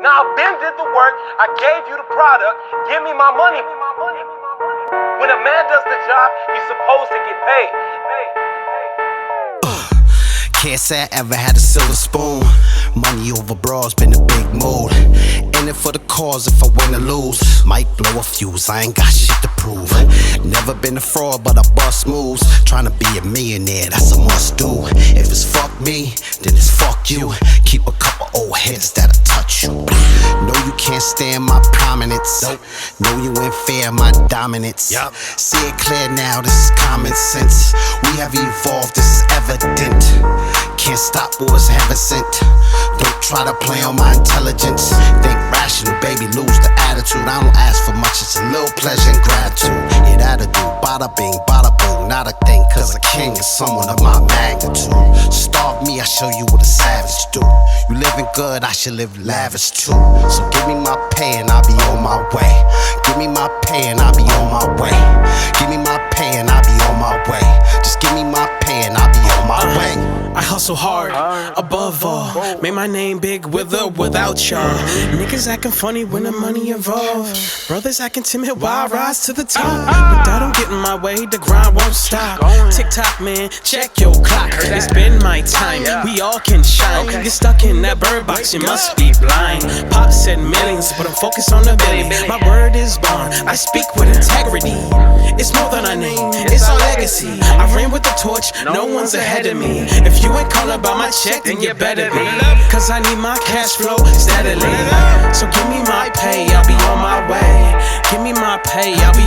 Now I've been did the work, I gave you the product, give me my money. When a man does the job, he's supposed to get paid. Can't say I ever had a silver spoon. Money over bras been a big mood. In it for the cause if I win or lose. Might blow a fuse, I ain't got shit to prove. Never been a fraud, but I bust moves. Tryna be a millionaire, that's a must do. If it's fuck me, then it's fuck you. Keep a couple old heads that'll touch you. Know you can't stand my prominence. Know you ain't fair my dominance. See it clear now, this is common sense. We have evolved, this is evident. Can't stop what was heaven sent. Don't try to play on my intelligence. Think rational, baby, lose the attitude. I don't ask for much, it's a little pleasure and gratitude. Yeah, that'll do, bada bing, bada boom. Not a thing, cause a king is someone of my magnitude. Starve me, I show you what a savage do. You living good, I should live lavish too. So give me my pay and I'll be on my way. Give me my pay and I'll be on my way. Give me my pay and I'll be on my way. Just give me my pay and I'll be on my way. I hustle hard, above all. Made my name big with or without y'all. Niggas acting funny when the money involved. Brothers acting timid while I rise to the top. But that don't get in my way, the grind won't stop. TikTok, man, check your clock. It's been my time, we all can shine. You're stuck in that bird box, you must be blind. Pop said millions, but I'm focused on the billion. My word is born, I speak with integrity. It's more than a name, it's our legacy. I ran with the torch, no one's ahead of me. If you ain't calling about my check, then you better be. Cause I need my cash flow steadily. So give me my pay, I'll be on my way. Give me my pay, I'll be